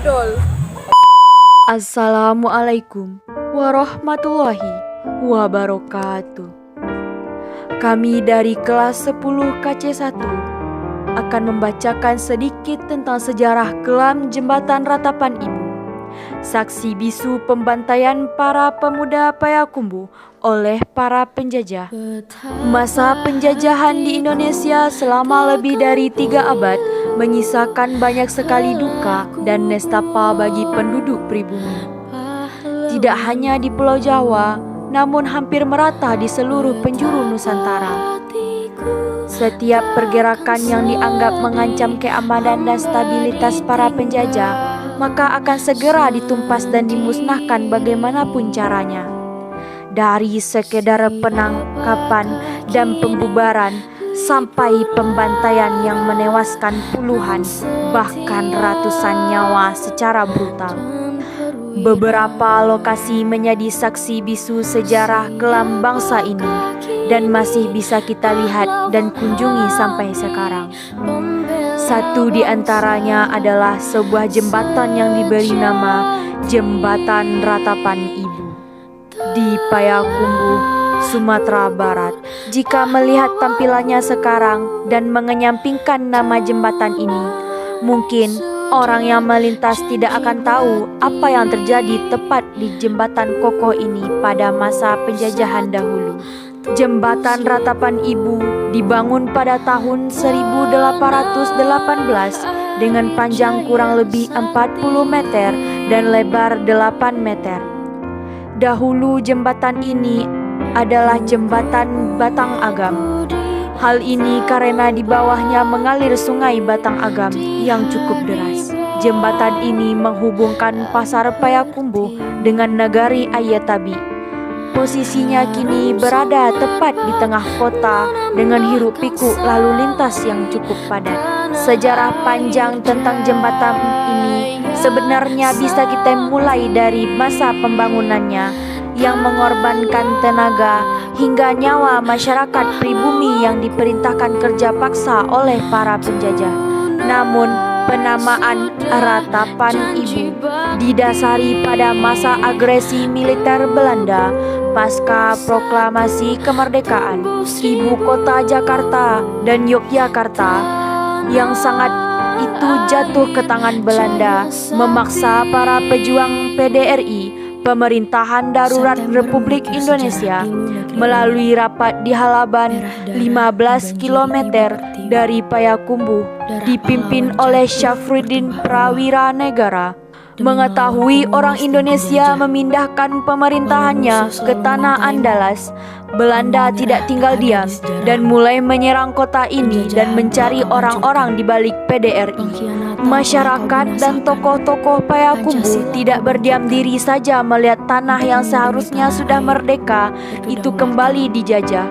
Dol. Assalamualaikum warahmatullahi wabarakatuh. Kami dari kelas 10 KC1 akan membacakan sedikit tentang sejarah kelam Jembatan Ratapan Ibu, saksi bisu pembantaian para pemuda Payakumbuh oleh para penjajah. Masa penjajahan di Indonesia selama lebih dari 3 abad menyisakan banyak sekali duka dan nestapa bagi penduduk pribumi. Tidak hanya di Pulau Jawa, namun hampir merata di seluruh penjuru Nusantara. Setiap pergerakan yang dianggap mengancam keamanan dan stabilitas para penjajah, maka akan segera ditumpas dan dimusnahkan bagaimanapun caranya. Dari sekedar penangkapan dan pembubaran, sampai pembantaian yang menewaskan puluhan, bahkan ratusan nyawa secara brutal. Beberapa lokasi menjadi saksi bisu sejarah kelam bangsa ini dan masih bisa kita lihat dan kunjungi sampai sekarang. Satu di antaranya adalah sebuah jembatan yang diberi nama Jembatan Ratapan Ibu di Payakumbuh, Sumatera Barat. Jika melihat tampilannya sekarang dan mengenyampingkan nama jembatan ini, mungkin orang yang melintas tidak akan tahu apa yang terjadi tepat di jembatan kokoh ini pada masa penjajahan dahulu. Jembatan Ratapan Ibu dibangun pada tahun 1818 dengan panjang kurang lebih 40 meter dan lebar 8 meter. Dahulu jembatan ini adalah jembatan Batang Agam. Hal ini karena di bawahnya mengalir sungai Batang Agam yang cukup deras. Jembatan ini menghubungkan pasar Payakumbuh dengan Nagari Ayatabi. Posisinya kini berada tepat di tengah kota dengan hiruk pikuk lalu lintas yang cukup padat. Sejarah panjang tentang jembatan ini sebenarnya bisa kita mulai dari masa pembangunannya yang mengorbankan tenaga hingga nyawa masyarakat pribumi yang diperintahkan kerja paksa oleh para penjajah. Namun, penamaan Ratapan Ibu didasari pada masa agresi militer Belanda pasca proklamasi kemerdekaan. Ibu kota Jakarta dan Yogyakarta yang sangat itu jatuh ke tangan Belanda, memaksa para pejuang PDRI Pemerintahan Darurat Republik Indonesia melalui rapat di Halaban 15 km dari Payakumbuh dipimpin oleh Syafruddin Prawira Negara. Mengetahui orang Indonesia memindahkan pemerintahannya ke tanah Andalas, Belanda tidak tinggal diam dan mulai menyerang kota ini dan mencari orang-orang di balik PDRI. Masyarakat dan tokoh-tokoh Payakumbuh tidak berdiam diri saja melihat tanah yang seharusnya sudah merdeka itu kembali dijajah.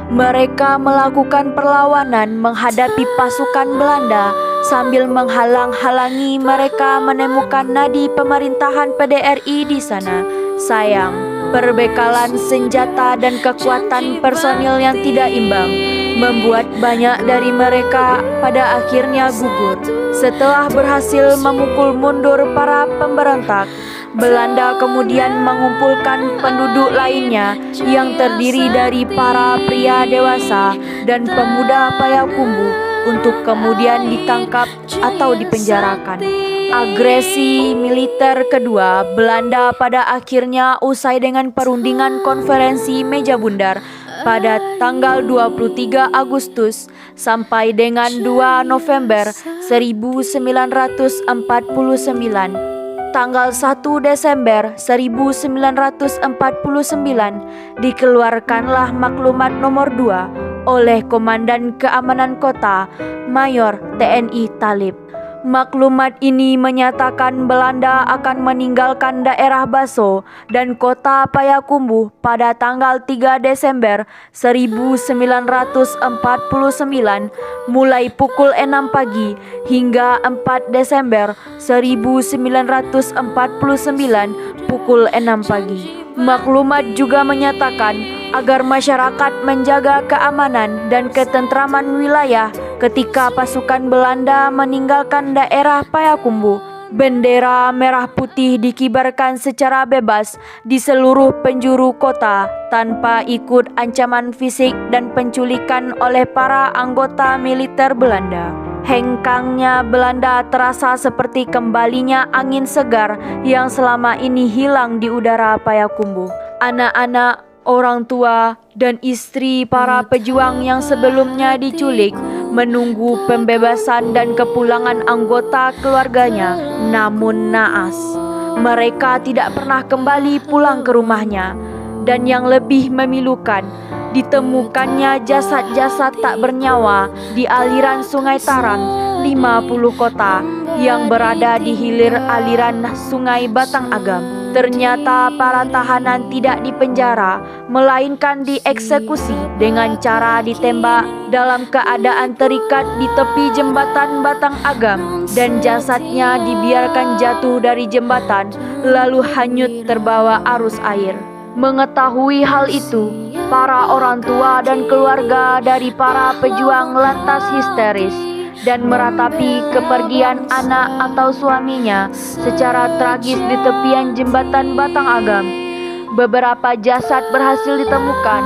Mereka melakukan perlawanan menghadapi pasukan Belanda sambil menghalang-halangi mereka menemukan nadi pemerintahan PDRI di sana. Sayang, perbekalan senjata dan kekuatan personil yang tidak imbang membuat banyak dari mereka pada akhirnya gugur. Setelah berhasil memukul mundur para pemberontak, Belanda kemudian mengumpulkan penduduk lainnya yang terdiri dari para pria dewasa dan pemuda Payakumbuh untuk kemudian ditangkap atau dipenjarakan. Agresi militer kedua Belanda pada akhirnya usai dengan perundingan konferensi Meja Bundar pada tanggal 23 Agustus sampai dengan 2 November 1949. Tanggal 1 Desember 1949 dikeluarkanlah maklumat nomor 2 oleh Komandan Keamanan Kota Mayor TNI Talib. Maklumat ini menyatakan Belanda akan meninggalkan daerah Baso dan kota Payakumbuh pada tanggal 3 Desember 1949 mulai pukul 6 pagi hingga 4 Desember 1949 pukul 6 pagi. Maklumat juga menyatakan agar masyarakat menjaga keamanan dan ketentraman wilayah ketika pasukan Belanda meninggalkan daerah Payakumbuh. Bendera merah putih dikibarkan secara bebas di seluruh penjuru kota tanpa ikut ancaman fisik dan penculikan oleh para anggota militer Belanda. Hengkangnya Belanda terasa seperti kembalinya angin segar yang selama ini hilang di udara Payakumbuh. Anak-anak, orang tua, dan istri para pejuang yang sebelumnya diculik menunggu pembebasan dan kepulangan anggota keluarganya. Namun naas, mereka tidak pernah kembali pulang ke rumahnya. Dan yang lebih memilukan, ditemukannya jasad-jasad tak bernyawa di aliran Sungai Taram 50 kota yang berada di hilir aliran Sungai Batang Agam. Ternyata para tahanan tidak dipenjara, melainkan dieksekusi dengan cara ditembak dalam keadaan terikat di tepi jembatan Batang Agam, dan jasadnya dibiarkan jatuh dari jembatan lalu hanyut terbawa arus air. Mengetahui hal itu, para orang tua dan keluarga dari para pejuang lantas histeris dan meratapi kepergian anak atau suaminya secara tragis di tepian jembatan Batang Agam. Beberapa jasad berhasil ditemukan,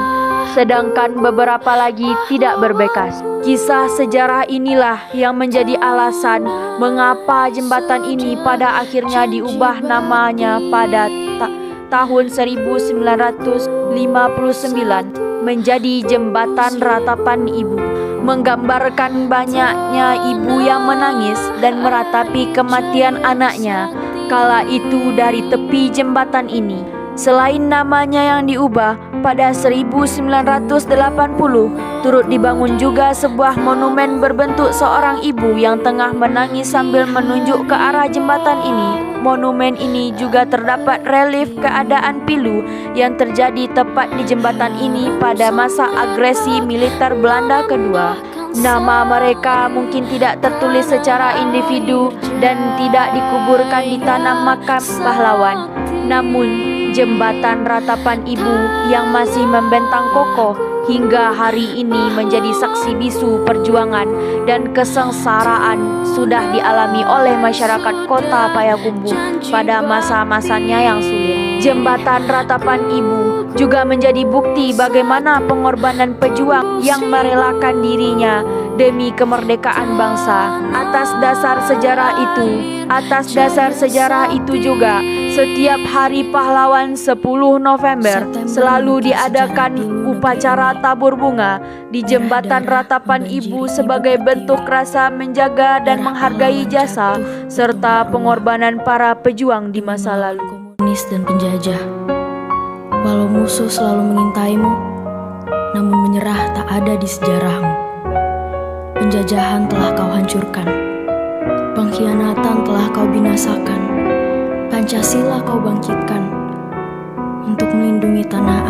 sedangkan beberapa lagi tidak berbekas. Kisah sejarah inilah yang menjadi alasan mengapa jembatan ini pada akhirnya diubah namanya pada tahun 1959 menjadi Jembatan Ratapan Ibu, menggambarkan banyaknya ibu yang menangis dan meratapi kematian anaknya kala itu dari tepi jembatan ini. Selain namanya yang diubah, pada 1980 turut dibangun juga sebuah monumen berbentuk seorang ibu yang tengah menangis sambil menunjuk ke arah jembatan ini. Monumen ini juga terdapat relief keadaan pilu yang terjadi tepat di jembatan ini pada masa agresi militer Belanda kedua. Nama mereka mungkin tidak tertulis secara individu dan tidak dikuburkan di tanah makam pahlawan. Namun, Jembatan Ratapan Ibu yang masih membentang kokoh hingga hari ini menjadi saksi bisu perjuangan dan kesengsaraan sudah dialami oleh masyarakat kota Payakumbuh pada masa-masanya yang sulit. Jembatan Ratapan Ibu juga menjadi bukti bagaimana pengorbanan pejuang yang merelakan dirinya demi kemerdekaan bangsa. Atas dasar sejarah itu juga, setiap Hari Pahlawan 10 November selalu diadakan upacara tabur bunga di Jembatan Ratapan Ibu sebagai bentuk rasa menjaga dan menghargai jasa serta pengorbanan para pejuang di masa lalu. Komunis dan penjajah, walau musuh selalu mengintaimu, namun menyerah tak ada di sejarahmu. Penjajahan telah kau hancurkan, pengkhianatan telah kau binasakan, Pancasila kau bangkitkan untuk melindungi tanah